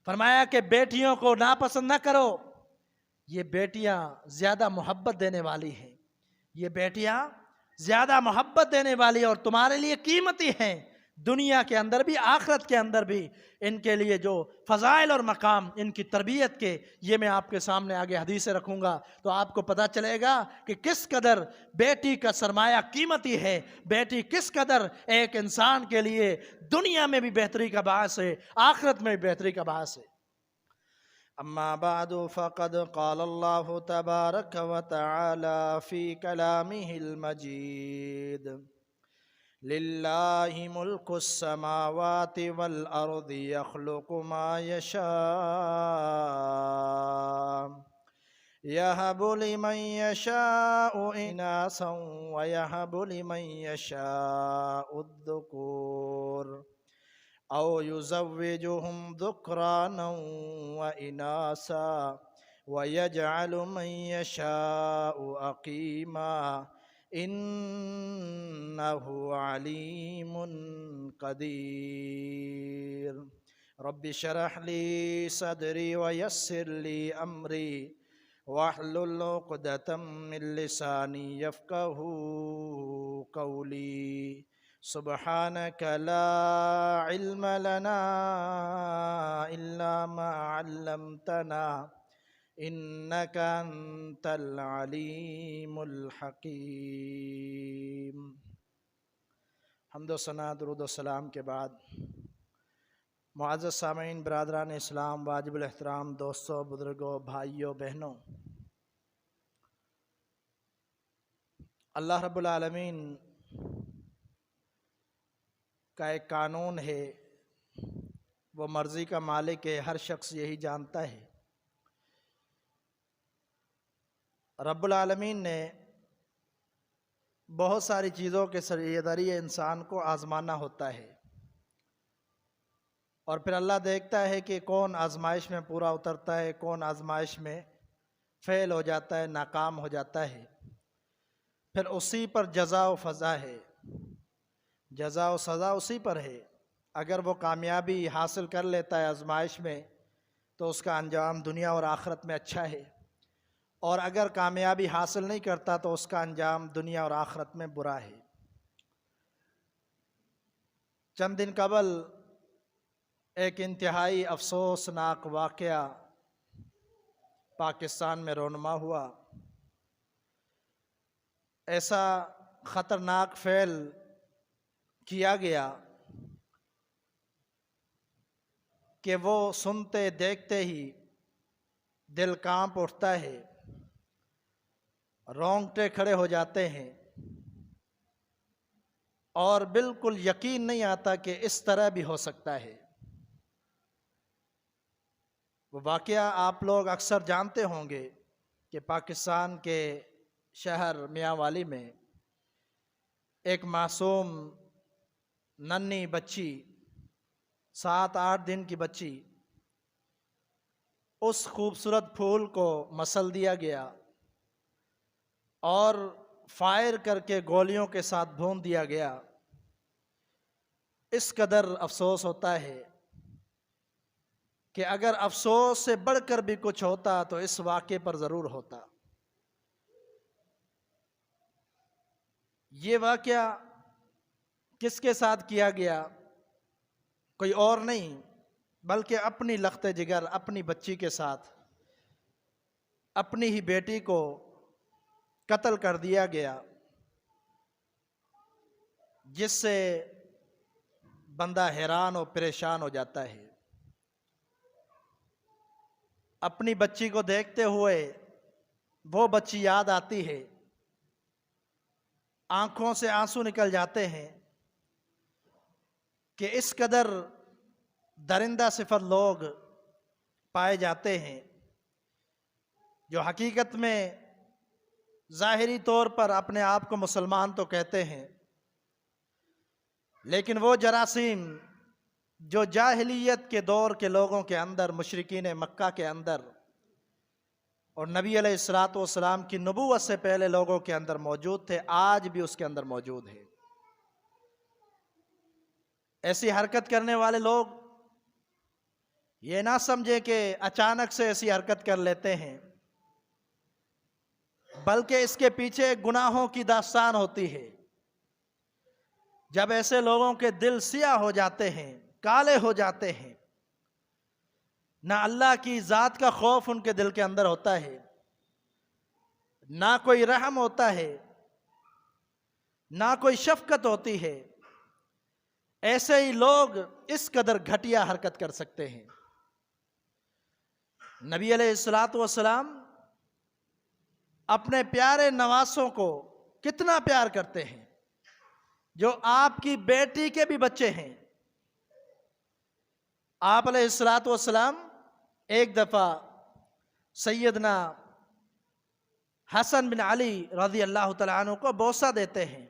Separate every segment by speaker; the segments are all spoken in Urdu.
Speaker 1: فرمایا کہ بیٹیوں کو ناپسند نہ کرو، یہ بیٹیاں زیادہ محبت دینے والی ہیں، یہ بیٹیاں زیادہ محبت دینے والی اور تمہارے لیے قیمتی ہیں، دنیا کے اندر بھی آخرت کے اندر بھی۔ ان کے لیے جو فضائل اور مقام ان کی تربیت کے، یہ میں آپ کے سامنے آگے حدیثیں رکھوں گا تو آپ کو پتہ چلے گا کہ کس قدر بیٹی کا سرمایہ قیمتی ہے، بیٹی کس قدر ایک انسان کے لیے دنیا میں بھی بہتری کا باعث ہے، آخرت میں بھی بہتری کا باعث ہے۔ اما بعد فقد قال الله تبارك وتعالى في كلامه المجيد: لله ملك السماوات والأرض يخلق ما يشاء يهب لمن يشاء إناثا ويهب لمن يشاء الذكور أو يزوجهم ذكرانا وإناثا ويجعل من يشاء عقيما إنه عليم قدير۔ رب اشرح لي صدري ويسر لي أمري واحلل عقدة من لساني يفقه قولي۔ سبحانك لا علم لنا إلا ما علمتنا إنك أنت العليم الحكيم۔ حمد و ثنا، درود و سلام کے بعد معزز سامعین، برادران اسلام، واجب الاحترام دوستوں، بزرگوں، بھائیوں، بہنوں، اللہ رب العالمین کا ایک قانون ہے، وہ مرضی کا مالک ہے، ہر شخص یہی جانتا ہے۔ رب العالمین نے بہت ساری چیزوں کے ذریعے انسان کو آزمانا ہوتا ہے، اور پھر اللہ دیکھتا ہے کہ کون آزمائش میں پورا اترتا ہے، کون آزمائش میں فیل ہو جاتا ہے، ناکام ہو جاتا ہے، پھر اسی پر جزا و فضا ہے، جزا و سزا اسی پر ہے۔ اگر وہ کامیابی حاصل کر لیتا ہے آزمائش میں تو اس کا انجام دنیا اور آخرت میں اچھا ہے، اور اگر کامیابی حاصل نہیں کرتا تو اس کا انجام دنیا اور آخرت میں برا ہے۔ چند دن قبل ایک انتہائی افسوسناک واقعہ پاکستان میں رونما ہوا۔ ایسا خطرناک فعل کیا گیا کہ وہ سنتے دیکھتے ہی دل کانپ اٹھتا ہے، رونگٹے کھڑے ہو جاتے ہیں، اور بالکل یقین نہیں آتا کہ اس طرح بھی ہو سکتا ہے۔ وہ واقعہ آپ لوگ اکثر جانتے ہوں گے کہ پاکستان کے شہر میاں والی میں ایک معصوم ننھی بچی، 7-8 دن کی بچی، اس خوبصورت پھول کو مسل دیا گیا اور فائر کر کے گولیوں کے ساتھ بھون دیا گیا۔ اس قدر افسوس ہوتا ہے کہ اگر افسوس سے بڑھ کر بھی کچھ ہوتا تو اس واقعے پر ضرور ہوتا۔ یہ واقعہ کس کے ساتھ کیا گیا؟ کوئی اور نہیں بلکہ اپنی لخت جگر، اپنی بچی کے ساتھ اپنی ہی بیٹی کو قتل کر دیا گیا، جس سے بندہ حیران و پریشان ہو جاتا ہے۔ اپنی بچی کو دیکھتے ہوئے وہ بچی یاد آتی ہے، آنکھوں سے آنسو نکل جاتے ہیں کہ اس قدر درندہ صفت لوگ پائے جاتے ہیں جو حقیقت میں ظاہری طور پر اپنے آپ کو مسلمان تو کہتے ہیں، لیکن وہ جراثیم جو جاہلیت کے دور کے لوگوں کے اندر، مشرکین مکہ کے اندر اور نبی علیہ الصلوۃ والسلام کی نبوت سے پہلے لوگوں کے اندر موجود تھے، آج بھی اس کے اندر موجود ہے۔ ایسی حرکت کرنے والے لوگ یہ نہ سمجھے کہ اچانک سے ایسی حرکت کر لیتے ہیں، بلکہ اس کے پیچھے گناہوں کی داستان ہوتی ہے۔ جب ایسے لوگوں کے دل سیاہ ہو جاتے ہیں، کالے ہو جاتے ہیں، نہ اللہ کی ذات کا خوف ان کے دل کے اندر ہوتا ہے، نہ کوئی رحم ہوتا ہے، نہ کوئی شفقت ہوتی ہے، ایسے ہی لوگ اس قدر گھٹیا حرکت کر سکتے ہیں۔ نبی علیہ الصلوۃ والسلام اپنے پیارے نواسوں کو کتنا پیار کرتے ہیں، جو آپ کی بیٹی کے بھی بچے ہیں۔ آپ علیہ الصلوۃ والسلام ایک دفعہ سیدنا حسن بن علی رضی اللہ تعالیٰ عنہ کو بوسہ دیتے ہیں۔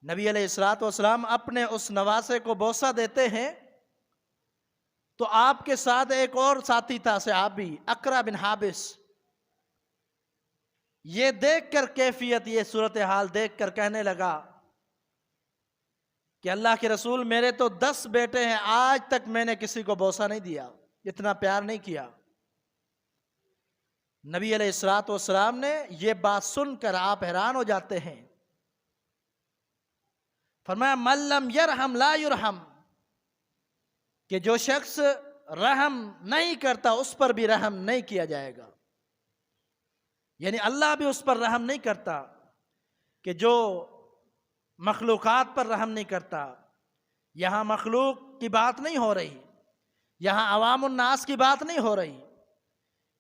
Speaker 1: نبی علیہ الصلوۃ والسلام اپنے اس نواسے کو بوسہ دیتے ہیں تو آپ کے ساتھ ایک اور ساتھی تھا صحابی، اقرا بن حابس، یہ دیکھ کر کیفیت، یہ صورتحال دیکھ کر کہنے لگا کہ اللہ کے رسول، میرے تو 10 بیٹے ہیں، آج تک میں نے کسی کو بوسہ نہیں دیا، اتنا پیار نہیں کیا۔ نبی علیہ الصلوۃ والسلام نے یہ بات سن کر آپ حیران ہو جاتے ہیں، فرمایا من لم یرحم لا یرحم، کہ جو شخص رحم نہیں کرتا اس پر بھی رحم نہیں کیا جائے گا، یعنی اللہ بھی اس پر رحم نہیں کرتا، کہ جو مخلوقات پر رحم نہیں کرتا۔ یہاں مخلوق کی بات نہیں ہو رہی، یہاں عوام الناس کی بات نہیں ہو رہی،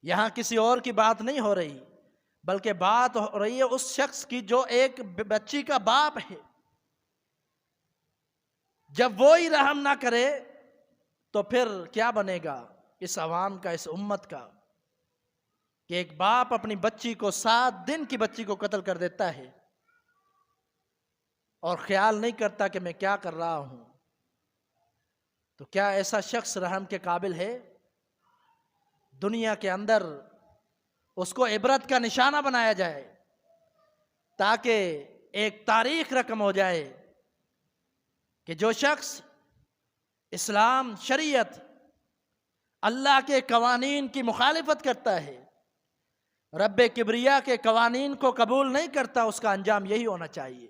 Speaker 1: یہاں کسی اور کی بات نہیں ہو رہی، بلکہ بات ہو رہی ہے اس شخص کی جو ایک بچی کا باپ ہے۔ جب وہی رحم نہ کرے تو پھر کیا بنے گا اس عوام کا، اس امت کا، کہ ایک باپ اپنی بچی کو 7 دن کی بچی کو قتل کر دیتا ہے اور خیال نہیں کرتا کہ میں کیا کر رہا ہوں۔ تو کیا ایسا شخص رحم کے قابل ہے؟ دنیا کے اندر اس کو عبرت کا نشانہ بنایا جائے تاکہ ایک تاریخ رقم ہو جائے کہ جو شخص اسلام، شریعت، اللہ کے قوانین کی مخالفت کرتا ہے، رب کبریا کے قوانین کو قبول نہیں کرتا، اس کا انجام یہی ہونا چاہیے۔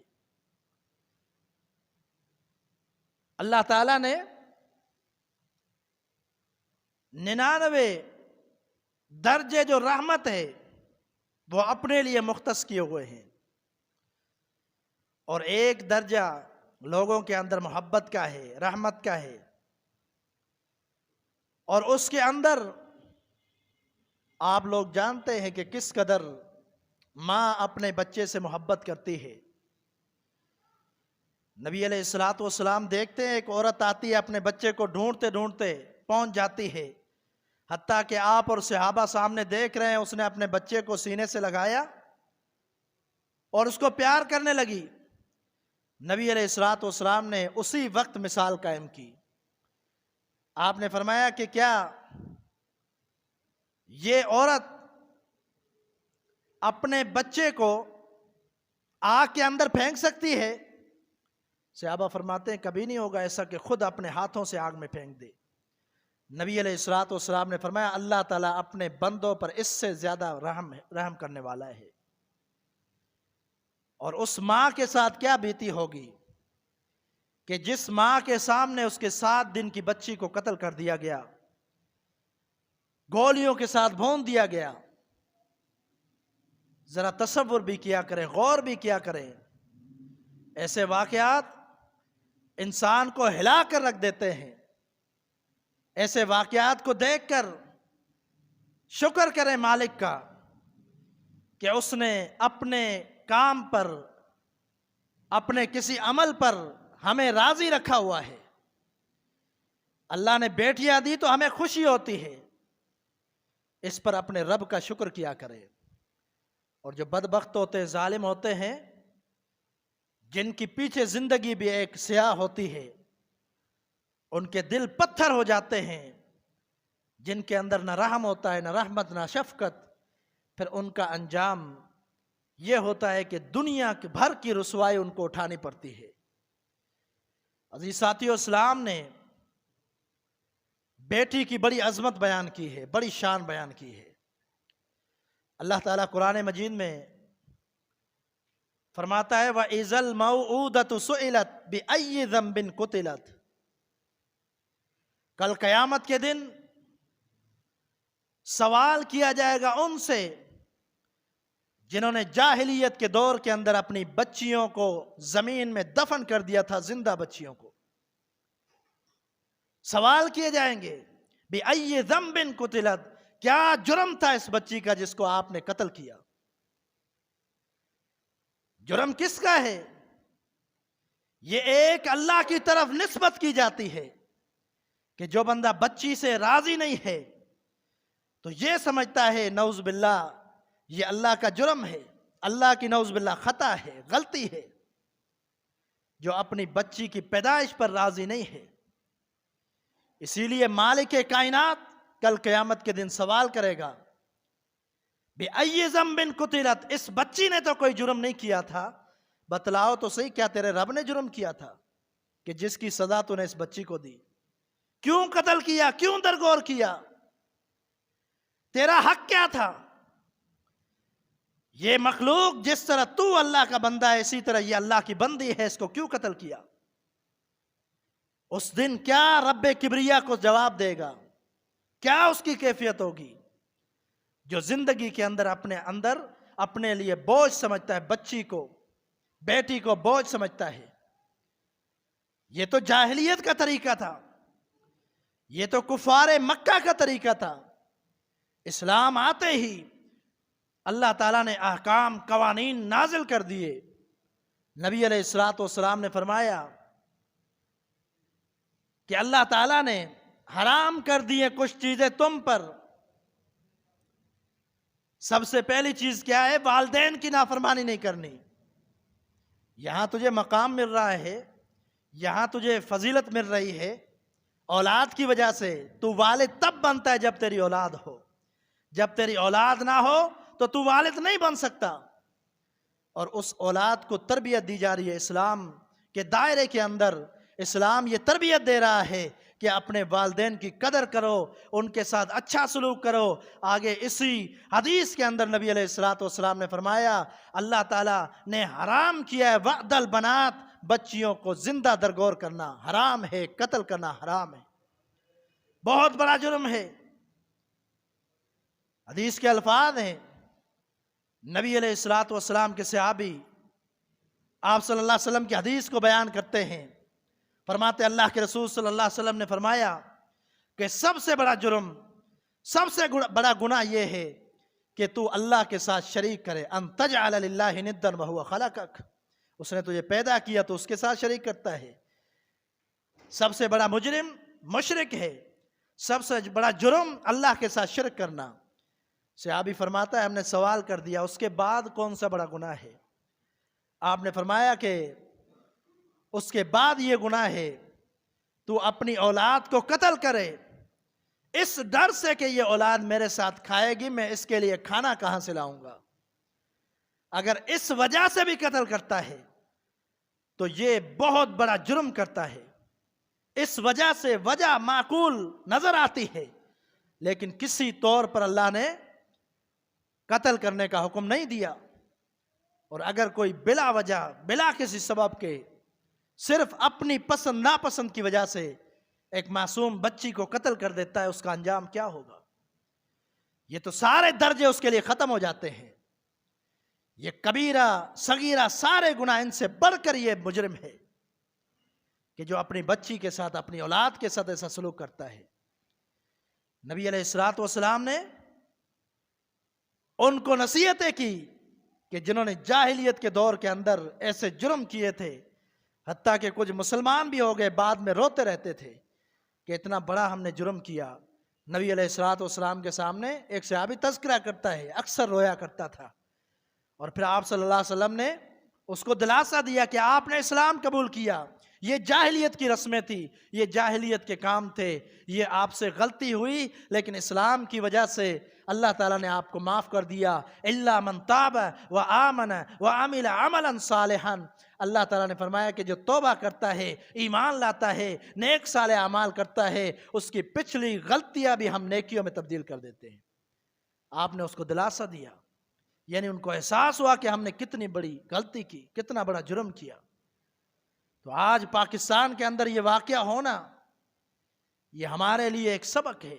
Speaker 1: اللہ تعالیٰ نے 99 درجے جو رحمت ہے وہ اپنے لیے مختص کیے ہوئے ہیں، اور ایک درجہ لوگوں کے اندر محبت کا ہے، رحمت کا ہے، اور اس کے اندر آپ لوگ جانتے ہیں کہ کس قدر ماں اپنے بچے سے محبت کرتی ہے۔ نبی علیہ الصلوۃ والسلام دیکھتے ہیں ایک عورت آتی ہے، اپنے بچے کو ڈھونڈتے ڈھونڈتے پہنچ جاتی ہے، حتیٰ کہ آپ اور صحابہ سامنے دیکھ رہے ہیں، اس نے اپنے بچے کو سینے سے لگایا اور اس کو پیار کرنے لگی۔ نبی علیہ الصلوۃ والسلام نے اسی وقت مثال قائم کی۔ آپ نے فرمایا کہ کیا یہ عورت اپنے بچے کو آگ کے اندر پھینک سکتی ہے؟ صحابہ فرماتے ہیں کبھی نہیں ہوگا ایسا کہ خود اپنے ہاتھوں سے آگ میں پھینک دے۔ نبی علیہ الصلوۃ والسلام نے فرمایا اللہ تعالیٰ اپنے بندوں پر اس سے زیادہ رحم کرنے والا ہے۔ اور اس ماں کے ساتھ کیا بیتی ہوگی کہ جس ماں کے سامنے اس کے 7 دن کی بچی کو قتل کر دیا گیا، گولیوں کے ساتھ بھون دیا گیا۔ ذرا تصور بھی کیا کریں، غور بھی کیا کریں، ایسے واقعات انسان کو ہلا کر رکھ دیتے ہیں۔ ایسے واقعات کو دیکھ کر شکر کریں مالک کا کہ اس نے اپنے کام پر، اپنے کسی عمل پر ہمیں راضی رکھا ہوا ہے۔ اللہ نے بیٹیاں دی تو ہمیں خوشی ہوتی ہے، اس پر اپنے رب کا شکر کیا کرے۔ اور جو بدبخت ہوتے ہیں، ظالم ہوتے ہیں، جن کی پیچھے زندگی بھی ایک سیاہ ہوتی ہے، ان کے دل پتھر ہو جاتے ہیں، جن کے اندر نہ رحم ہوتا ہے، نہ رحمت، نہ شفقت، پھر ان کا انجام یہ ہوتا ہے کہ دنیا بھر کی رسوائی ان کو اٹھانی پڑتی ہے۔ عزیز ساتھیو، اسلام نے بیٹی کی بڑی عظمت بیان کی ہے، بڑی شان بیان کی ہے۔ اللہ تعالیٰ قرآن مجید میں فرماتا ہے وَإِذَا الْمَوْعُودَةُ سُئِلَتْ بِأَيِّ ذَنبٍ قُتِلَتْ، کل قیامت کے دن سوال کیا جائے گا ان سے جنہوں نے جاہلیت کے دور کے اندر اپنی بچیوں کو زمین میں دفن کر دیا تھا، زندہ بچیوں کو سوال کیے جائیں گے بِأَيِّ ذَنبٍ قُتِلَتْ، کیا جرم تھا اس بچی کا جس کو آپ نے قتل کیا؟ جرم کس کا ہے؟ یہ ایک اللہ کی طرف نسبت کی جاتی ہے کہ جو بندہ بچی سے راضی نہیں ہے تو یہ سمجھتا ہے نعوذ باللہ یہ اللہ کا جرم ہے، اللہ کی نعوذ باللہ خطا ہے، غلطی ہے، جو اپنی بچی کی پیدائش پر راضی نہیں ہے۔ اسی لیے مالک کائنات کل قیامت کے دن سوال کرے گا بِأَيِّ ذَنبٍ قُتِلَتْ، اس بچی نے تو کوئی جرم نہیں کیا تھا، بتلاؤ تو صحیح کیا تیرے رب نے جرم کیا تھا کہ جس کی سزا تو نے اس بچی کو دی؟ کیوں قتل کیا؟ کیوں درگور کیا؟ تیرا حق کیا تھا؟ یہ مخلوق جس طرح تو اللہ کا بندہ ہے اسی طرح یہ اللہ کی بندی ہے، اس کو کیوں قتل کیا؟ اس دن کیا رب کبریا کو جواب دے گا؟ کیا اس کی کیفیت ہوگی؟ جو زندگی کے اندر اپنے لیے بوجھ سمجھتا ہے، بچی کو، بیٹی کو بوجھ سمجھتا ہے۔ یہ تو جاہلیت کا طریقہ تھا، یہ تو کفار مکہ کا طریقہ تھا۔ اسلام آتے ہی اللہ تعالیٰ نے احکام، قوانین نازل کر دیے۔ نبی علیہ الصلوۃ والسلام نے فرمایا کہ اللہ تعالیٰ نے حرام کر دیے کچھ چیزیں تم پر۔ سب سے پہلی چیز کیا ہے؟ والدین کی نافرمانی نہیں کرنی۔ یہاں تجھے مقام مل رہا ہے، یہاں تجھے فضیلت مل رہی ہے اولاد کی وجہ سے، تو والد تب بنتا ہے جب تیری اولاد ہو۔ جب تیری اولاد نہ ہو تو تو والد نہیں بن سکتا۔ اور اس اولاد کو تربیت دی جا رہی ہے اسلام کے دائرے کے اندر۔ اسلام یہ تربیت دے رہا ہے کہ اپنے والدین کی قدر کرو، ان کے ساتھ اچھا سلوک کرو۔ آگے اسی حدیث کے اندر نبی علیہ الصلوۃ والسلام نے فرمایا اللہ تعالیٰ نے حرام کیا ہے وعد البنات، بچیوں کو زندہ درگور کرنا حرام ہے، قتل کرنا حرام ہے، بہت بڑا جرم ہے۔ حدیث کے الفاظ ہیں، نبی علیہ الصلوۃ والسلام کے صحابی آپ صلی اللہ علیہ وسلم کی حدیث کو بیان کرتے ہیں، فرماتے اللہ کے رسول صلی اللہ علیہ وسلم نے فرمایا کہ سب سے بڑا جرم، سب سے بڑا گناہ یہ ہے کہ تو اللہ کے ساتھ شریک کرے، ان تجعل للہ ندا وہو خلقک، اس نے تجھے پیدا کیا تو اس کے ساتھ شریک کرتا ہے۔ سب سے بڑا مجرم مشرک ہے، سب سے بڑا جرم اللہ کے ساتھ شرک کرنا۔ صحابی فرماتا ہے ہم نے سوال کر دیا اس کے بعد کون سا بڑا گناہ ہے؟ آپ نے فرمایا کہ اس کے بعد یہ گناہ ہے تو اپنی اولاد کو قتل کرے اس ڈر سے کہ یہ اولاد میرے ساتھ کھائے گی، میں اس کے لیے کھانا کہاں سے لاؤں گا۔ اگر اس وجہ سے بھی قتل کرتا ہے تو یہ بہت بڑا جرم کرتا ہے۔ اس وجہ سے وجہ معقول نظر آتی ہے لیکن کسی طور پر اللہ نے قتل کرنے کا حکم نہیں دیا۔ اور اگر کوئی بلا وجہ، بلا کسی سبب کے، صرف اپنی پسند ناپسند کی وجہ سے ایک معصوم بچی کو قتل کر دیتا ہے، اس کا انجام کیا ہوگا؟ یہ تو سارے درجے اس کے لیے ختم ہو جاتے ہیں۔ یہ کبیرہ صغیرہ سارے گناہ ان سے بڑھ کر یہ مجرم ہے کہ جو اپنی بچی کے ساتھ، اپنی اولاد کے ساتھ ایسا سلوک کرتا ہے۔ نبی علیہ الصلوۃ والسلام نے ان کو نصیحتیں کی کہ جنہوں نے جاہلیت کے دور کے اندر ایسے جرم کیے تھے، حتیٰ کہ کچھ مسلمان بھی ہو گئے، بعد میں روتے رہتے تھے کہ اتنا بڑا ہم نے جرم کیا۔ نبی علیہ الصلوۃ والسلام کے سامنے ایک صحابی تذکرہ کرتا ہے، اکثر رویا کرتا تھا، اور پھر آپ صلی اللہ علیہ وسلم نے اس کو دلاسا دیا کہ آپ نے اسلام قبول کیا، یہ جاہلیت کی رسمیں تھی، یہ جاہلیت کے کام تھے، یہ آپ سے غلطی ہوئی لیکن اسلام کی وجہ سے اللہ تعالیٰ نے آپ کو معاف کر دیا۔ الا من تاب وآمن وعمل عملا صالحا، اللہ تعالیٰ نے فرمایا کہ جو توبہ کرتا ہے، ایمان لاتا ہے، نیک صالح اعمال کرتا ہے، اس کی پچھلی غلطیاں بھی ہم نیکیوں میں تبدیل کر دیتے ہیں۔ آپ نے اس کو دلاسا دیا، یعنی ان کو احساس ہوا کہ ہم نے کتنی بڑی غلطی کی، کتنا بڑا جرم کیا۔ تو آج پاکستان کے اندر یہ واقعہ ہونا، یہ ہمارے لیے ایک سبق ہے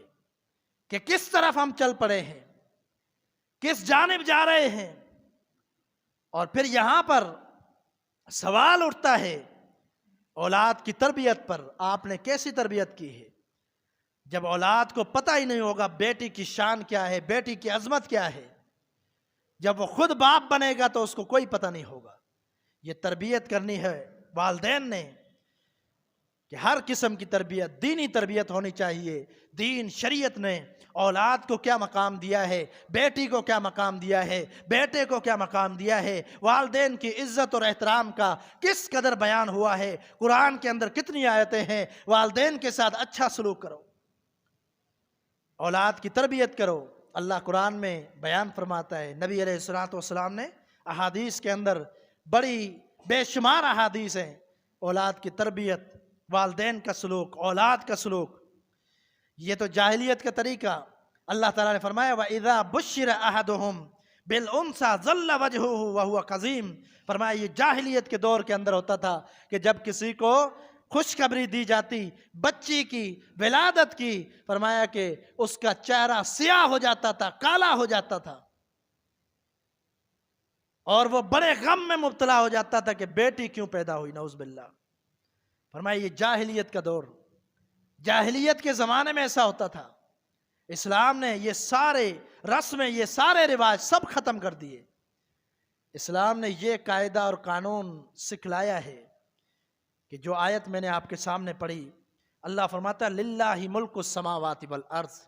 Speaker 1: کہ کس طرف ہم چل پڑے ہیں، کس جانب جا رہے ہیں۔ اور پھر یہاں پر سوال اٹھتا ہے اولاد کی تربیت پر، آپ نے کیسی تربیت کی ہے؟ جب اولاد کو پتہ ہی نہیں ہوگا بیٹی کی شان کیا ہے، بیٹی کی عظمت کیا ہے، جب وہ خود باپ بنے گا تو اس کو کوئی پتہ نہیں ہوگا۔ یہ تربیت کرنی ہے والدین نے کہ ہر قسم کی تربیت، دینی تربیت ہونی چاہیے۔ دین شریعت نے اولاد کو کیا مقام دیا ہے، بیٹی کو کیا مقام دیا ہے، بیٹے کو کیا مقام دیا ہے، والدین کی عزت اور احترام کا کس قدر بیان ہوا ہے، قرآن کے اندر کتنی آیتیں ہیں، والدین کے ساتھ اچھا سلوک کرو، اولاد کی تربیت کرو۔ اللہ قرآن میں بیان فرماتا ہے، نبی علیہ الصلوۃ والسلام نے احادیث کے اندر بڑی بے شمار احادیث ہیں، اولاد کی تربیت، والدین کا سلوک، اولاد کا سلوک۔ یہ تو جاہلیت کا طریقہ۔ اللہ تعالیٰ نے فرمایا وَإِذَا بُشِّرَ أَحَدُهُمْ بِالْأُنْثَىٰ ظَلَّ وَجْهُهُ وَهُوَ كَظِيمٌ، فرمایا یہ جاہلیت کے دور کے اندر ہوتا تھا کہ جب کسی کو خوشخبری دی جاتی بچی کی ولادت کی، فرمایا کہ اس کا چہرہ سیاہ ہو جاتا تھا، کالا ہو جاتا تھا، اور وہ بڑے غم میں مبتلا ہو جاتا تھا کہ بیٹی کیوں پیدا ہوئی، نعوذ باللہ۔ فرمایا یہ جاہلیت کا دور، جاہلیت کے زمانے میں ایسا ہوتا تھا۔ اسلام نے یہ سارے رسمیں، یہ سارے رواج سب ختم کر دیے۔ اسلام نے یہ قاعدہ اور قانون سکھلایا ہے کہ جو آیت میں نے آپ کے سامنے پڑھی، اللہ فرماتا ہے للہ ملک السماوات والارض،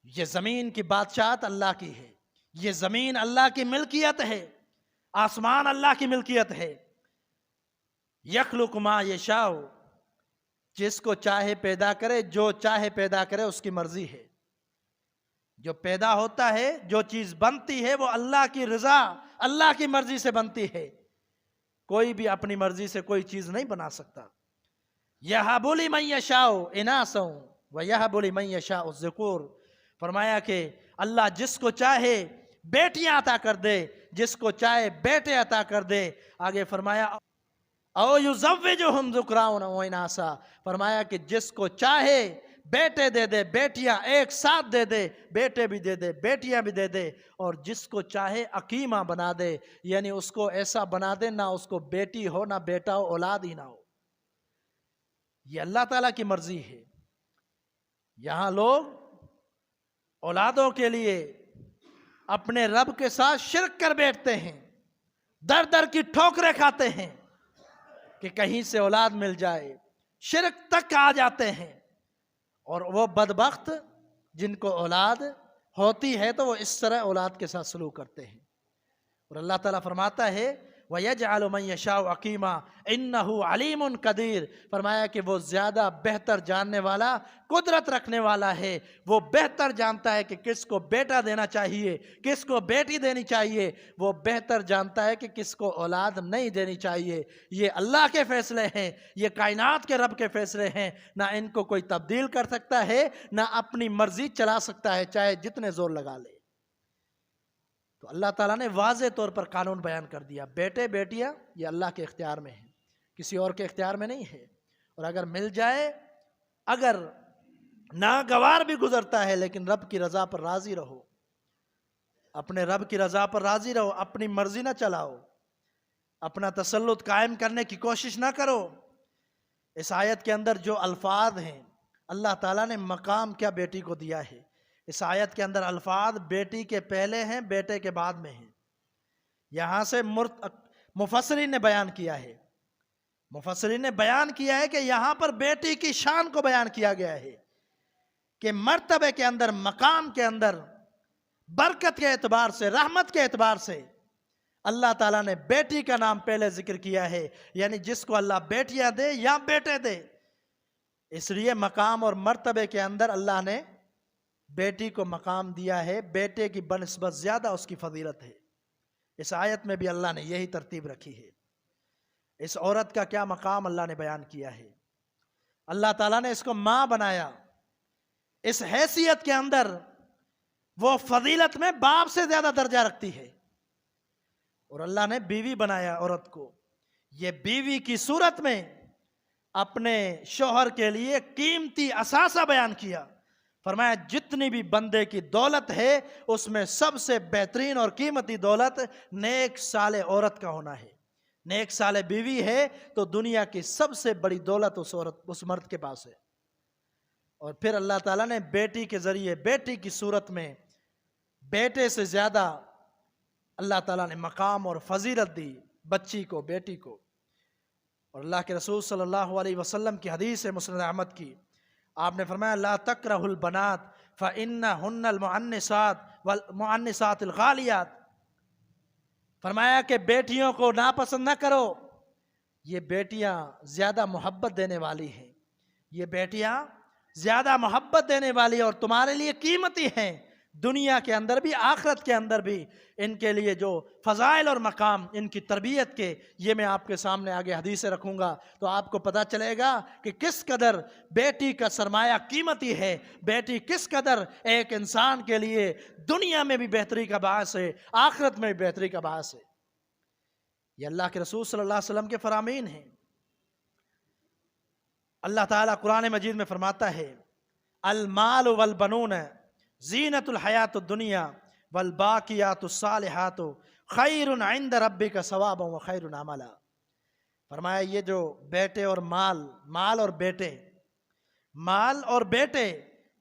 Speaker 1: یہ زمین کی بادشاہت اللہ کی ہے، یہ زمین اللہ کی ملکیت ہے، آسمان اللہ کی ملکیت ہے۔ یخلق ما یشاء، جس کو چاہے پیدا کرے، جو چاہے پیدا کرے، اس کی مرضی ہے۔ جو پیدا ہوتا ہے، جو چیز بنتی ہے، وہ اللہ کی رضا، اللہ کی مرضی سے بنتی ہے۔ کوئی بھی اپنی مرضی سے کوئی چیز نہیں بنا سکتا۔ یَہَبُ لِمَن یَشَاءُ إِنَاثًا وَیَہَبُ لِمَن یَشَاءُ الذُّکُورَ، فرمایا کہ اللہ جس کو چاہے بیٹیاں عطا کر دے، جس کو چاہے بیٹے عطا کر دے۔ آگے فرمایا او یزوجہم ذکرانا و اناسا، فرمایا کہ جس کو چاہے بیٹے دے دے، بیٹیاں ایک ساتھ دے دے، بیٹے بھی دے دے، بیٹیاں بھی دے دے، اور جس کو چاہے عقیمہ بنا دے، یعنی اس کو ایسا بنا دے نہ اس کو بیٹی ہو نہ بیٹا ہو، اولاد ہی نہ ہو۔ یہ اللہ تعالیٰ کی مرضی ہے۔ یہاں لوگ اولادوں کے لیے اپنے رب کے ساتھ شرک کر بیٹھتے ہیں، در در کی ٹھوکریں کھاتے ہیں کہ کہیں سے اولاد مل جائے، شرک تک آ جاتے ہیں۔ اور وہ بدبخت جن کو اولاد ہوتی ہے تو وہ اس طرح اولاد کے ساتھ سلوک کرتے ہیں۔ اور اللہ تعالیٰ فرماتا ہے وَيَجْعَلُ مَن يَشَاءُ عَقِيمًا إِنَّهُ عَلِيمٌ قَدِيرٌ، فرمایا کہ وہ زیادہ بہتر جاننے والا، قدرت رکھنے والا ہے۔ وہ بہتر جانتا ہے کہ کس کو بیٹا دینا چاہیے، کس کو بیٹی دینی چاہیے، وہ بہتر جانتا ہے کہ کس کو اولاد نہیں دینی چاہیے۔ یہ اللہ کے فیصلے ہیں، یہ کائنات کے رب کے فیصلے ہیں، نہ ان کو کوئی تبدیل کر سکتا ہے، نہ اپنی مرضی چلا سکتا ہے، چاہے جتنے زور لگا لے۔ تو اللہ تعالیٰ نے واضح طور پر قانون بیان کر دیا، بیٹے بیٹیاں یہ اللہ کے اختیار میں ہیں، کسی اور کے اختیار میں نہیں ہے۔ اور اگر مل جائے، اگر ناگوار بھی گزرتا ہے، لیکن رب کی رضا پر راضی رہو، اپنے رب کی رضا پر راضی رہو، اپنی مرضی نہ چلاؤ، اپنا تسلط قائم کرنے کی کوشش نہ کرو۔ اس آیت کے اندر جو الفاظ ہیں، اللہ تعالیٰ نے مقام کیا بیٹی کو دیا ہے۔ اس آیت کے اندر الفاظ بیٹی کے پہلے ہیں، بیٹے کے بعد میں ہیں۔ یہاں سے مفسرین نے بیان کیا ہے، مفسرین نے بیان کیا ہے کہ یہاں پر بیٹی کی شان کو بیان کیا گیا ہے کہ مرتبے کے اندر، مقام کے اندر، برکت کے اعتبار سے، رحمت کے اعتبار سے اللہ تعالیٰ نے بیٹی کا نام پہلے ذکر کیا ہے، یعنی جس کو اللہ بیٹیاں دے یا بیٹے دے، اس لیے مقام اور مرتبے کے اندر اللہ نے بیٹی کو مقام دیا ہے، بیٹے کی بنسبت زیادہ اس کی فضیلت ہے۔ اس آیت میں بھی اللہ نے یہی ترتیب رکھی ہے۔ اس عورت کا کیا مقام اللہ نے بیان کیا ہے۔ اللہ تعالیٰ نے اس کو ماں بنایا، اس حیثیت کے اندر وہ فضیلت میں باپ سے زیادہ درجہ رکھتی ہے۔ اور اللہ نے بیوی بنایا عورت کو، یہ بیوی کی صورت میں اپنے شوہر کے لیے قیمتی اثاثہ بیان کیا۔ فرمایا جتنی بھی بندے کی دولت ہے اس میں سب سے بہترین اور قیمتی دولت نیک صالح عورت کا ہونا ہے۔ نیک صالح بیوی ہے تو دنیا کی سب سے بڑی دولت اس مرد کے پاس ہے۔ اور پھر اللہ تعالیٰ نے بیٹی کے ذریعے بیٹی کی صورت میں بیٹے سے زیادہ اللہ تعالیٰ نے مقام اور فضیلت دی بچی کو، بیٹی کو۔ اور اللہ کے رسول صلی اللہ علیہ وسلم کی حدیث ہے مسند احمد کی، آپ نے فرمایا لا تکرہوا البنات فإنہن المؤنسات والمؤنسات الغالیات۔ فرمایا کہ بیٹیوں کو ناپسند نہ کرو، یہ بیٹیاں زیادہ محبت دینے والی ہیں، یہ بیٹیاں زیادہ محبت دینے والی اور تمہارے لیے قیمتی ہیں، دنیا کے اندر بھی آخرت کے اندر بھی۔ ان کے لیے جو فضائل اور مقام ان کی تربیت کے، یہ میں آپ کے سامنے آگے حدیثیں رکھوں گا تو آپ کو پتہ چلے گا کہ کس قدر بیٹی کا سرمایہ قیمتی ہے، بیٹی کس قدر ایک انسان کے لیے دنیا میں بھی بہتری کا باعث ہے، آخرت میں بھی بہتری کا باعث ہے۔ یہ اللہ کے رسول صلی اللہ علیہ وسلم کے فرامین ہیں۔ اللہ تعالیٰ قرآن مجید میں فرماتا ہے المال والبنون زینت الحیات الدنیا والباقیات الصالحات خیر عند ربک ثوابا وخیر عملا۔ فرمایا یہ جو بیٹے اور مال اور بیٹے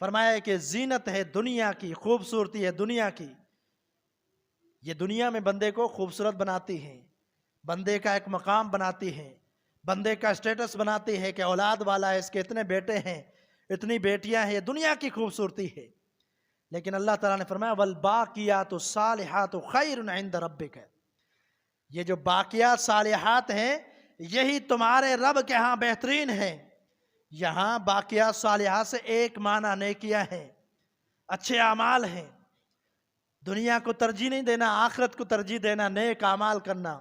Speaker 1: فرمایا کہ زینت ہے دنیا کی، خوبصورتی ہے دنیا کی، یہ دنیا میں بندے کو خوبصورت بناتی ہیں، بندے کا ایک مقام بناتی ہیں، بندے کا اسٹیٹس بناتی ہے کہ اولاد والا ہے، اس کے اتنے بیٹے ہیں، اتنی بیٹیاں ہیں، یہ دنیا کی خوبصورتی ہے۔ لیکن اللہ تعالیٰ نے فرمایا والباقیات الصالحات خیر عند ربک، یہ جو باقیات صالحات ہیں یہی تمہارے رب کے ہاں بہترین ہیں۔ یہاں باقیات صالحات سے ایک معنی نیکیاں ہیں، اچھے اعمال ہیں، دنیا کو ترجیح نہیں دینا، آخرت کو ترجیح دینا، نیک اعمال کرنا،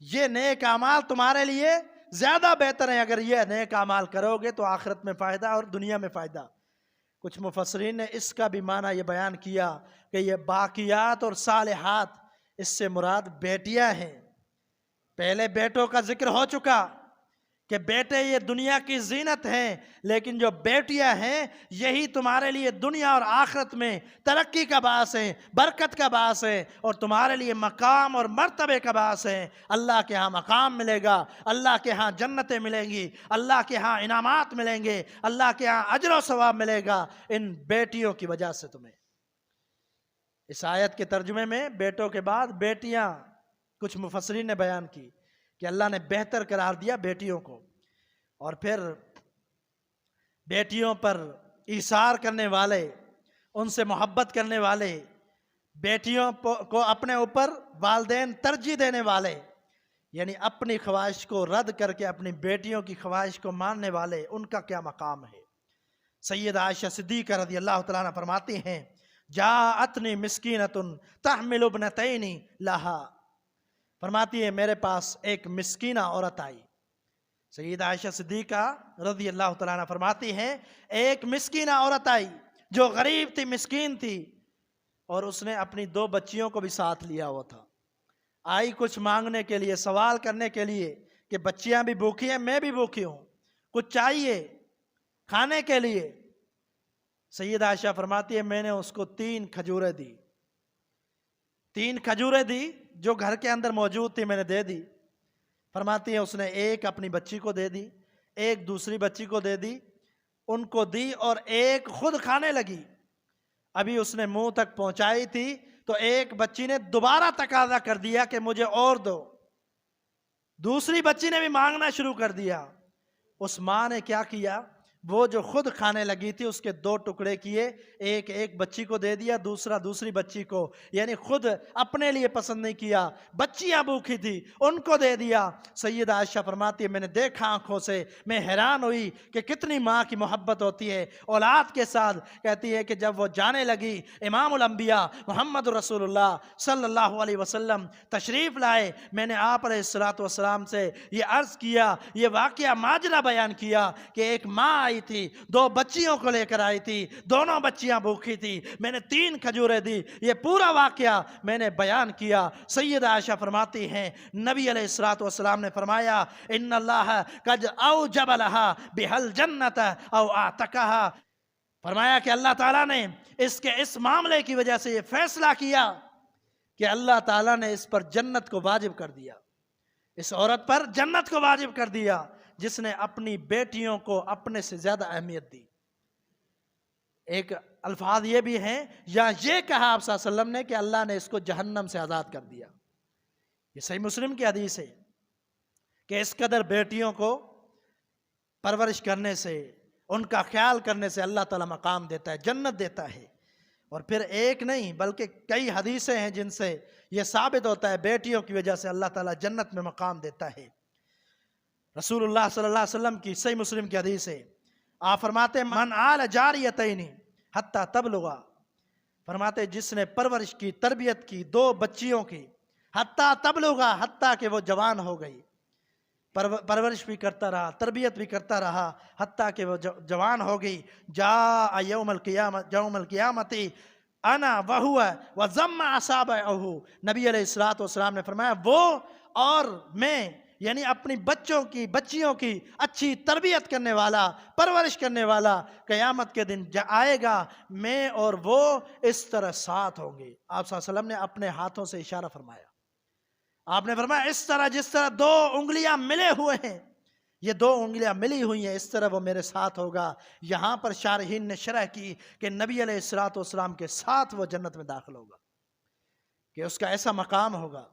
Speaker 1: یہ نیک اعمال تمہارے لیے زیادہ بہتر ہیں۔ اگر یہ نیک اعمال کرو گے تو آخرت میں فائدہ اور دنیا میں فائدہ۔ کچھ مفسرین نے اس کا بھی معنی یہ بیان کیا کہ یہ باقیات اور صالحات اس سے مراد بیٹیاں ہیں۔ پہلے بیٹوں کا ذکر ہو چکا کہ بیٹے یہ دنیا کی زینت ہیں، لیکن جو بیٹیاں ہیں یہی تمہارے لیے دنیا اور آخرت میں ترقی کا باعث ہے، برکت کا باعث ہے، اور تمہارے لیے مقام اور مرتبے کا باعث ہے۔ اللہ کے ہاں مقام ملے گا، اللہ کے ہاں جنتیں ملیں گی، اللہ کے ہاں انعامات ملیں گے، اللہ کے ہاں اجر و ثواب ملے گا ان بیٹیوں کی وجہ سے تمہیں۔ اس آیت کے ترجمے میں بیٹوں کے بعد بیٹیاں کچھ مفسرین نے بیان کی کہ اللہ نے بہتر قرار دیا بیٹیوں کو، اور پھر بیٹیوں پر ایثار کرنے والے، ان سے محبت کرنے والے، بیٹیوں کو اپنے اوپر والدین ترجیح دینے والے، یعنی اپنی خواہش کو رد کر کے اپنی بیٹیوں کی خواہش کو ماننے والے، ان کا کیا مقام ہے۔ سیدہ عائشہ صدیقہ رضی اللہ تعالیٰ عنہ فرماتی ہیں جاءتنی مسکینۃ تحمل ابنتین لہا، فرماتی ہے میرے پاس ایک مسکینہ عورت آئی۔ سیدہ عائشہ صدیقہ رضی اللہ تعالیٰ عنہ فرماتی ہیں ایک مسکینہ عورت آئی جو غریب تھی، مسکین تھی، اور اس نے اپنی 2 بچیوں کو بھی ساتھ لیا ہوا تھا۔ آئی کچھ مانگنے کے لیے، سوال کرنے کے لیے کہ بچیاں بھی بھوکی ہیں، میں بھی بھوکی ہوں، کچھ چاہیے کھانے کے لیے۔ سیدہ عائشہ فرماتی ہے میں نے اس کو 3 کھجوریں دی، 3 کھجوریں دی جو گھر کے اندر موجود تھی، میں نے دے دی۔ فرماتی ہے اس نے ایک اپنی بچی کو دے دی، ایک دوسری بچی کو دے دی، ان کو دی، اور ایک خود کھانے لگی۔ ابھی اس نے منہ تک پہنچائی تھی تو ایک بچی نے دوبارہ تقاضا کر دیا کہ مجھے اور دو۔ دوسری بچی نے بھی مانگنا شروع کر دیا۔ اس ماں نے کیا کیا، وہ جو خود کھانے لگی تھی اس کے 2 ٹکڑے کیے، ایک ایک بچی کو دے دیا، دوسرا دوسری بچی کو، یعنی خود اپنے لیے پسند نہیں کیا، بچیاں بھوکی تھی ان کو دے دیا۔ سیدہ عائشہ فرماتی ہے میں نے دیکھا آنکھوں سے، میں حیران ہوئی کہ کتنی ماں کی محبت ہوتی ہے اولاد کے ساتھ۔ کہتی ہے کہ جب وہ جانے لگی، امام الانبیاء محمد رسول اللہ صلی اللہ علیہ وسلم تشریف لائے، میں نے آپ علیہ السلام سے یہ عرض کیا، یہ واقعہ ماجرا بیان کیا کہ ایک ماں آئی تھی، 2 بچیوں کو لے کر آئی تھی، دونوں بچیاں بھوکی تھی، میں نے 3 کھجوریں دی، یہ پورا واقعہ میں نے بیان کیا۔ سیدہ عائشہ فرماتی ہیں نبی علیہ السلام نے فرمایا ان اللہ قد اوجب لها بہل جنت او اعتقها، فرمایا کہ اللہ تعالیٰ نے اس معاملے کی وجہ سے یہ فیصلہ کیا کہ اللہ تعالیٰ نے اس پر جنت کو واجب کر دیا، اس عورت پر جنت کو واجب کر دیا جس نے اپنی بیٹیوں کو اپنے سے زیادہ اہمیت دی۔ ایک الفاظ یہ بھی ہیں یا یہ کہا آپ صلی اللہ علیہ وسلم نے کہ اللہ نے اس کو جہنم سے آزاد کر دیا۔ یہ صحیح مسلم کی حدیث ہے کہ اس قدر بیٹیوں کو پرورش کرنے سے، ان کا خیال کرنے سے اللہ تعالیٰ مقام دیتا ہے، جنت دیتا ہے۔ اور پھر ایک نہیں بلکہ کئی حدیثیں ہیں جن سے یہ ثابت ہوتا ہے بیٹیوں کی وجہ سے اللہ تعالیٰ جنت میں مقام دیتا ہے۔ رسول اللہ صلی اللہ علیہ وسلم کی صحیح مسلم کی حدیث ہے، آپ فرماتے ہیں من آل جاریتین حتی تبلغا، فرماتے جس نے پرورش کی، تربیت کی 2 بچیوں کی، حتی تبلغا، حتیٰ کہ وہ جوان ہو گئی، پرورش بھی کرتا رہا، تربیت بھی کرتا رہا حتیٰ کہ وہ جوان ہو گئی، جاء یوم القیامت انا وہو وضم اصابعہ، نبی علیہ السلام نے فرمایا وہ اور میں، یعنی اپنی بچیوں کی اچھی تربیت کرنے والا، پرورش کرنے والا، قیامت کے دن آئے گا، میں اور وہ اس طرح ساتھ ہوں گے۔ آپ صلی اللہ علیہ وسلم نے اپنے ہاتھوں سے اشارہ فرمایا، آپ نے فرمایا اس طرح جس طرح 2 انگلیاں ملے ہوئے ہیں، یہ 2 انگلیاں ملی ہوئی ہیں، اس طرح وہ میرے ساتھ ہوگا۔ یہاں پر شارحین نے شرح کی کہ نبی علیہ السلام کے ساتھ وہ جنت میں داخل ہوگا، کہ اس کا ایسا مقام ہوگا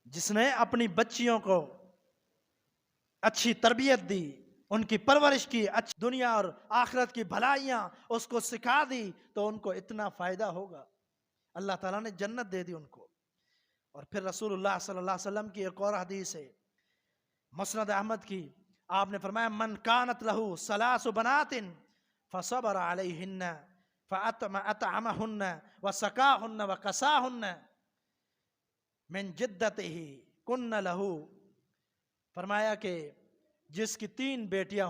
Speaker 1: جس نے اپنی بچیوں کو اچھی تربیت دی، ان کی پرورش کی، اچھی دنیا اور آخرت کی بھلائیاں اس کو سکھا دی، تو ان کو اتنا فائدہ ہوگا، اللہ تعالیٰ نے جنت دے دی ان کو۔ اور پھر رسول اللہ صلی اللہ علیہ وسلم کی ایک اور حدیث ہے مسند احمد کی، آپ نے فرمایا من کانت لہو 3 بنات فصبر علیہن فاطعمہن وسقاہن وکساہن من جدتہ کن لہو، فرمایا کہ جس کی 3 بیٹیاں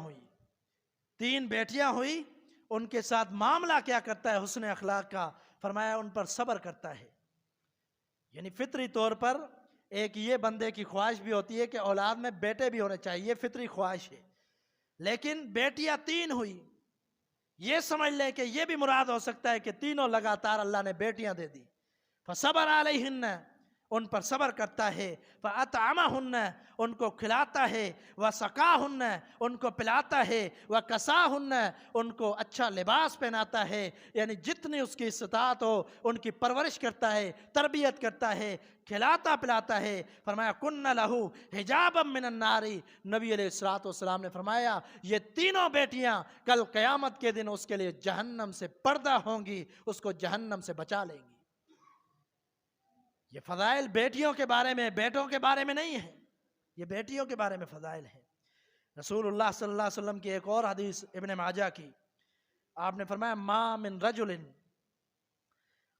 Speaker 1: ہوئی ان کے ساتھ معاملہ کیا کرتا ہے حسن اخلاق کا، فرمایا ان پر صبر کرتا ہے۔ یعنی فطری طور پر ایک یہ بندے کی خواہش بھی ہوتی ہے کہ اولاد میں بیٹے بھی ہونے چاہیے، یہ فطری خواہش ہے، لیکن بیٹیاں 3 ہوئی، یہ سمجھ لیں کہ یہ بھی مراد ہو سکتا ہے کہ تینوں لگاتار اللہ نے بیٹیاں دے دی۔ فصبر علیہن، ان پر صبر کرتا ہے، فاطعمہن، ان کو کھلاتا ہے، وسقاہن، ان کو پلاتا ہے، وکساہن، ان کو اچھا لباس پہناتا ہے، یعنی جتنی اس کی استطاعت ہو ان کی پرورش کرتا ہے، تربیت کرتا ہے، کھلاتا پلاتا ہے۔ فرمایا کن لہو حجابا من النار، نبی علیہ السلام نے فرمایا یہ تینوں بیٹیاں کل قیامت کے دن اس کے لیے جہنم سے پردہ ہوں گی، اس کو جہنم سے بچا لیں گی۔ یہ فضائل بیٹیوں کے بارے میں، بیٹوں کے بارے میں نہیں ہے، یہ بیٹیوں کے بارے میں فضائل ہیں۔ رسول اللہ صلی اللہ علیہ وسلم کی ایک اور حدیث ابن ماجہ کی، آپ نے فرمایا ما من رجل،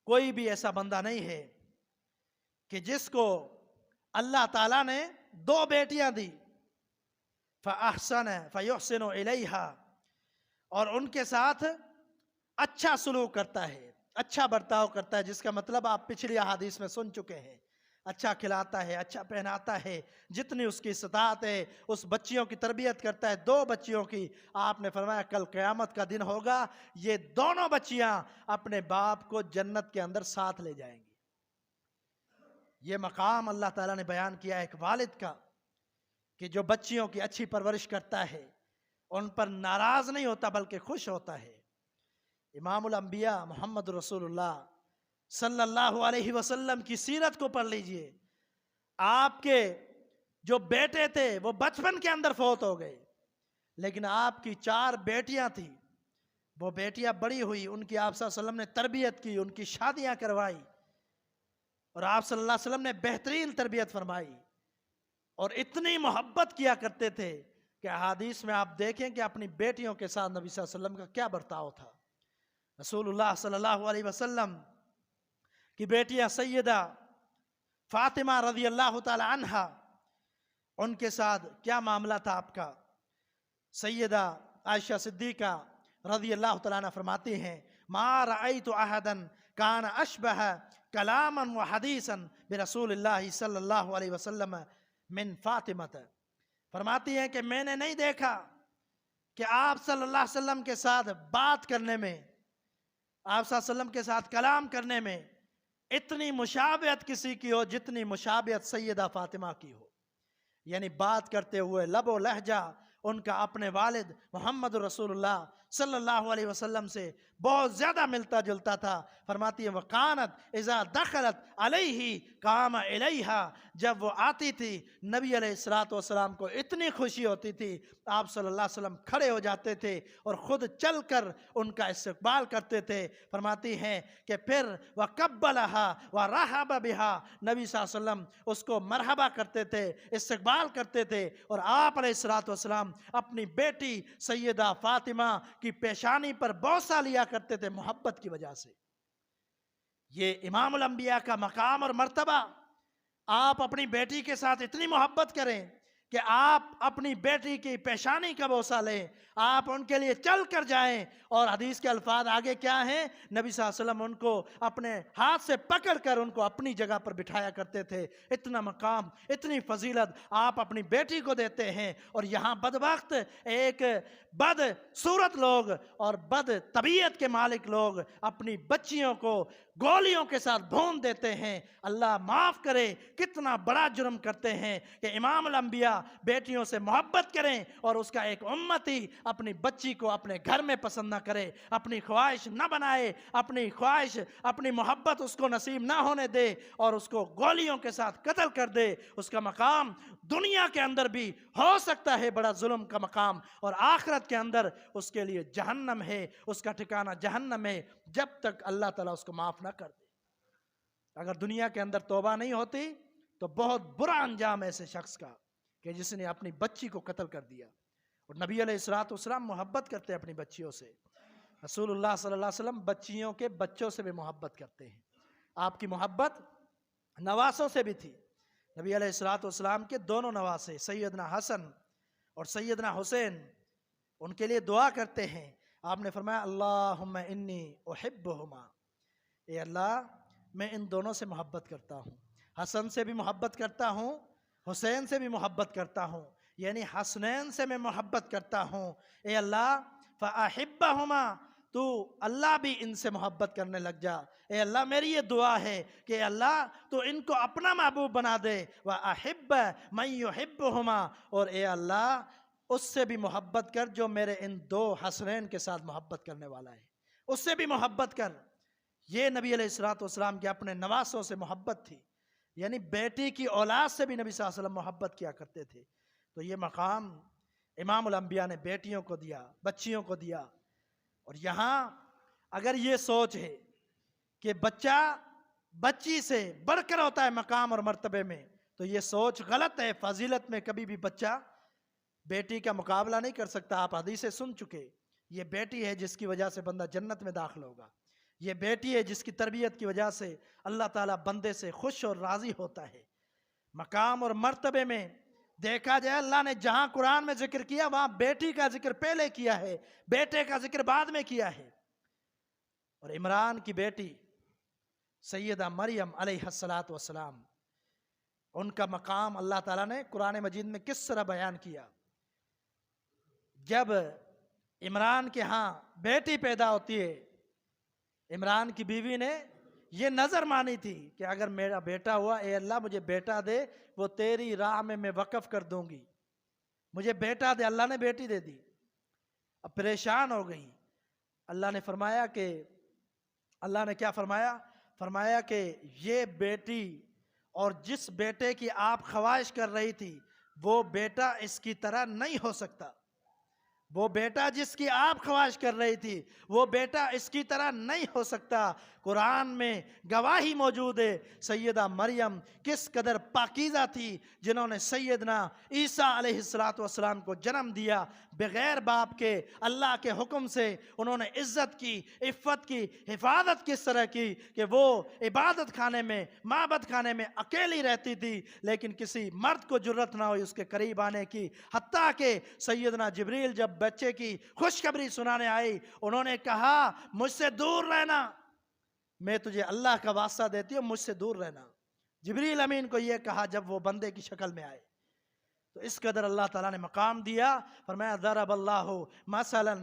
Speaker 1: کوئی بھی ایسا بندہ نہیں ہے کہ جس کو اللہ تعالیٰ نے 2 بیٹیاں دی، فیحسن الیہا، اور ان کے ساتھ اچھا سلوک کرتا ہے، اچھا برتاؤ کرتا ہے، جس کا مطلب آپ پچھلی احادیث میں سن چکے ہیں، اچھا کھلاتا ہے، اچھا پہناتا ہے، جتنی اس کی استطاعت ہے اس بچیوں کی تربیت کرتا ہے، 2 بچیوں کی، آپ نے فرمایا کل قیامت کا دن ہوگا یہ دونوں بچیاں اپنے باپ کو جنت کے اندر ساتھ لے جائیں گی۔ یہ مقام اللہ تعالیٰ نے بیان کیا ایک والد کا، کہ جو بچیوں کی اچھی پرورش کرتا ہے، ان پر ناراض نہیں ہوتا بلکہ خوش ہوتا ہے۔ امام الانبیاء محمد رسول اللہ صلی اللہ علیہ وسلم کی سیرت کو پڑھ لیجئے، آپ کے جو بیٹے تھے وہ بچپن کے اندر فوت ہو گئے، لیکن آپ کی 4 بیٹیاں تھیں، وہ بیٹیاں بڑی ہوئی، ان کی آپ صلی اللہ علیہ وسلم نے تربیت کی، ان کی شادیاں کروائی، اور آپ صلی اللہ علیہ وسلم نے بہترین تربیت فرمائی، اور اتنی محبت کیا کرتے تھے کہ احادیث میں آپ دیکھیں کہ اپنی بیٹیوں کے ساتھ نبی صلی اللہ علیہ وسلم کا کیا برتاؤ تھا۔ رسول اللہ صلی اللہ علیہ وسلم کی بیٹیاں سیدہ فاطمہ رضی اللہ تعالی عنہا، ان کے ساتھ کیا معاملہ تھا آپ کا؟ سیدہ عائشہ صدیقہ رضی اللہ تعالیٰ عنہ فرماتی ہیں ما رأیت احدا کان اشبہ کلاما و حدیثا برسول اللہ صلی اللہ علیہ وسلم من فاطمہ۔ فرماتی ہیں کہ میں نے نہیں دیکھا کہ آپ صلی اللہ علیہ وسلم کے ساتھ بات کرنے میں، آپ صلی اللہ علیہ وسلم کے ساتھ کلام کرنے میں اتنی مشابہت کسی کی ہو جتنی مشابہت سیدہ فاطمہ کی ہو۔ یعنی بات کرتے ہوئے لب و لہجہ ان کا اپنے والد محمد رسول اللہ صلی اللہ علیہ وسلم سے بہت زیادہ ملتا جلتا تھا۔ فرماتی ہے وَقَانَتْ اِذَا دَخَلَتْ عَلَيْهِ قَامَ إِلَيْهَا، جب وہ آتی تھی نبی علیہ السلام کو اتنی خوشی ہوتی تھی، آپ صلی اللہ علیہ وسلم کھڑے ہو جاتے تھے اور خود چل کر ان کا استقبال کرتے تھے۔ فرماتی ہیں کہ پھر وَقَبَّلَهَا وَرَحَبَ بِهَا، نبی صلی اللہ علیہ وسلم اس کو مرحبا کرتے تھے، استقبال کرتے تھے، اور آپ علیہ السلام اپنی بیٹی سیدہ فاطمہ کی پیشانی پر بوسہ لیا کرتے تھے محبت کی وجہ سے۔ یہ امام الانبیاء کا مقام اور مرتبہ، آپ اپنی بیٹی کے ساتھ اتنی محبت کریں کہ آپ اپنی بیٹی کی پیشانی کا بوسہ لیں، آپ ان کے لیے چل کر جائیں، اور حدیث کے الفاظ آگے کیا ہیں؟ نبی صلی اللہ علیہ وسلم ان کو اپنے ہاتھ سے پکڑ کر ان کو اپنی جگہ پر بٹھایا کرتے تھے۔ اتنا مقام، اتنی فضیلت آپ اپنی بیٹی کو دیتے ہیں، اور یہاں بدبخت ایک بد صورت لوگ اور بد طبیعت کے مالک لوگ اپنی بچیوں کو گولیوں کے ساتھ بھون دیتے ہیں۔ اللہ معاف کرے، کتنا بڑا جرم کرتے ہیں کہ امام الانبیاء بیٹیوں سے محبت کریں اور اس کا ایک امتی اپنی بچی کو اپنے گھر میں پسند نہ کرے، اپنی خواہش نہ بنائے، اپنی خواہش، اپنی محبت اس کو نصیب نہ ہونے دے اور اس کو گولیوں کے ساتھ قتل کر دے۔ اس کا مقام دنیا کے اندر بھی ہو سکتا ہے بڑا ظلم کا مقام، اور آخرت کے اندر اس کے لیے جہنم ہے، اس کا ٹھکانہ جہنم ہے، جب تک اللہ تعالیٰ اس کو معاف نہ کر دے۔ اگر دنیا کے اندر توبہ نہیں ہوتی تو بہت برا انجام ایسے شخص کا کہ جس نے اپنی بچی کو قتل کر دیا۔ اور نبی علیہ السلام محبت کرتے ہیں اپنی بچیوں سے، رسول اللہ صلی اللہ علیہ وسلم بچیوں کے بچوں سے بھی محبت کرتے ہیں۔ آپ کی محبت نواسوں سے بھی تھی۔ نبی علیہ السلام کے دونوں نواسے سیدنا حسن اور سیدنا حسین، ان کے لیے دعا کرتے ہیں۔ آپ نے فرمایا اللہم انی احبہما، اے اللہ میں ان دونوں سے محبت کرتا ہوں، حسن سے بھی محبت کرتا ہوں، حسین سے بھی محبت کرتا ہوں، یعنی حسنین سے میں محبت کرتا ہوں۔ اے اللہ فاحبہما، تو اللہ بھی ان سے محبت کرنے لگ جا۔ اے اللہ میری یہ دعا ہے کہ اے اللہ تو ان کو اپنا محبوب بنا دے، وَأَحِبَّ مَن يُحِبُّهُمَا، اور اے اللہ اس سے بھی محبت کر جو میرے ان 2 حسنین کے ساتھ محبت کرنے والا ہے، اس سے بھی محبت کر۔ یہ نبی علیہ السلام کے اپنے نواسوں سے محبت تھی، یعنی بیٹی کی اولاد سے بھی نبی صلی اللہ علیہ وسلم محبت کیا کرتے تھے۔ تو یہ مقام امام الانبیاء نے بیٹیوں کو دیا، بچیوں کو دیا۔ اور یہاں اگر یہ سوچ ہے کہ بچہ بچی سے بڑھ کر ہوتا ہے مقام اور مرتبے میں، تو یہ سوچ غلط ہے۔ فضیلت میں کبھی بھی بچہ بیٹی کا مقابلہ نہیں کر سکتا۔ آپ حدیثیں سن چکے، یہ بیٹی ہے جس کی وجہ سے بندہ جنت میں داخل ہوگا، یہ بیٹی ہے جس کی تربیت کی وجہ سے اللہ تعالیٰ بندے سے خوش اور راضی ہوتا ہے۔ مقام اور مرتبے میں دیکھا جائے اللہ نے جہاں قرآن میں ذکر کیا وہاں بیٹی کا ذکر پہلے کیا ہے، بیٹے کا ذکر بعد میں کیا ہے۔ اور عمران کی بیٹی سیدہ مریم علیہ السلام، ان کا مقام اللہ تعالیٰ نے قرآن مجید میں کس طرح بیان کیا۔ جب عمران کے ہاں بیٹی پیدا ہوتی ہے، عمران کی بیوی نے یہ نظر مانی تھی کہ اگر میرا بیٹا ہوا، اے اللہ مجھے بیٹا دے، وہ تیری راہ میں وقف کر دوں گی، مجھے بیٹا دے۔ اللہ نے بیٹی دے دی، اب پریشان ہو گئی۔ اللہ نے فرمایا کہ اللہ نے کیا فرمایا؟ فرمایا کہ یہ بیٹی اور جس بیٹے کی آپ خواہش کر رہی تھی وہ بیٹا اس کی طرح نہیں ہو سکتا۔ وہ بیٹا جس کی آپ خواہش کر رہی تھی وہ بیٹا اس کی طرح نہیں ہو سکتا۔ قرآن میں گواہی موجود ہے سیدہ مریم کس قدر پاکیزہ تھی، جنہوں نے سیدنا عیسیٰ علیہ السلام کو جنم دیا بغیر باپ کے، اللہ کے حکم سے۔ انہوں نے عزت کی، عفت کی، حفاظت کس طرح کی کہ وہ عبادت خانے میں، معبد خانے میں اکیلی رہتی تھی، لیکن کسی مرد کو جرت نہ ہوئی اس کے قریب آنے کی۔ حتیٰ کہ سیدنا جبریل جب بچے کی خوشخبری سنانے آئی، انہوں نے کہا مجھ سے دور رہنا، میں تجھے اللہ کا واسطہ دیتی ہوں، مجھ سے دور رہنا۔ جبریل امین کو یہ کہا جب وہ بندے کی شکل میں آئے۔ تو اس قدر اللہ تعالیٰ نے مقام دیا۔ فرمایا ضرب اللہ مثلا،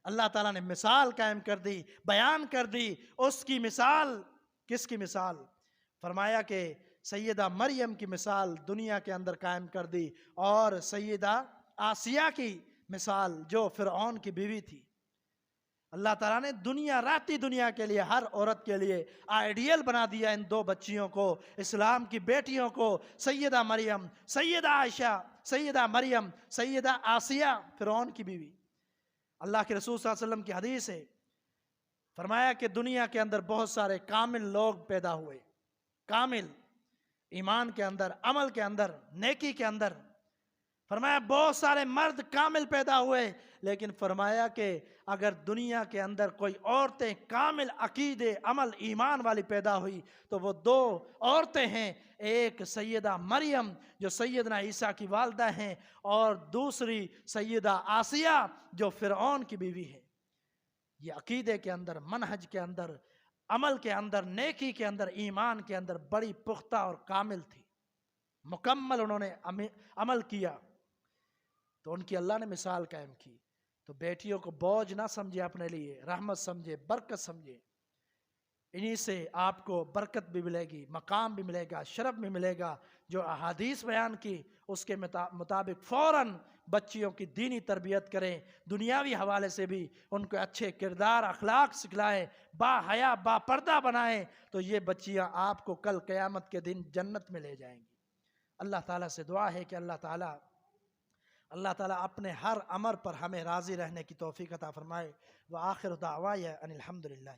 Speaker 1: اللہ تعالیٰ نے مثال قائم کر دی، بیان کر دی۔ اس کی مثال، کس کی مثال؟ فرمایا کہ سیدہ مریم کی مثال دنیا کے اندر قائم کر دی، اور سیدہ آسیہ کی مثال جو فرعون کی بیوی تھی۔ اللہ تعالیٰ نے راتی دنیا کے لیے، ہر عورت کے لیے آئیڈیل بنا دیا ان دو بچیوں کو، اسلام کی بیٹیوں کو، سیدہ مریم، سیدہ عائشہ، سیدہ مریم، سیدہ آسیہ فرعون کی بیوی۔ اللہ کے رسول صلی اللہ علیہ وسلم کی حدیث ہے، فرمایا کہ دنیا کے اندر بہت سارے کامل لوگ پیدا ہوئے، کامل ایمان کے اندر، عمل کے اندر، نیکی کے اندر۔ فرمایا بہت سارے مرد کامل پیدا ہوئے، لیکن فرمایا کہ اگر دنیا کے اندر کوئی عورتیں کامل عقیدے، عمل، ایمان والی پیدا ہوئی تو وہ دو عورتیں ہیں، ایک سیدہ مریم جو سیدنا عیسیٰ کی والدہ ہیں، اور دوسری سیدہ آسیہ جو فرعون کی بیوی ہے۔ یہ عقیدے کے اندر، منہج کے اندر، عمل کے اندر، نیکی کے اندر، ایمان کے اندر بڑی پختہ اور کامل تھی، مکمل انہوں نے عمل کیا، تو ان کی اللہ نے مثال قائم کی۔ تو بیٹیوں کو بوجھ نہ سمجھے، اپنے لیے رحمت سمجھے، برکت سمجھے۔ انہی سے آپ کو برکت بھی ملے گی، مقام بھی ملے گا، شرف بھی ملے گا۔ جو احادیث بیان کی اس کے مطابق فوراً بچیوں کی دینی تربیت کریں، دنیاوی حوالے سے بھی ان کو اچھے کردار، اخلاق سکھلائیں، با حیا، با پردہ بنائیں، تو یہ بچیاں آپ کو کل قیامت کے دن جنت میں لے جائیں گی۔ اللہ تعالیٰ سے دعا ہے کہ اللہ تعالیٰ اپنے ہر امر پر ہمیں راضی رہنے کی توفیق عطا فرمائے۔ وآخر دعوایا ان الحمدللہ۔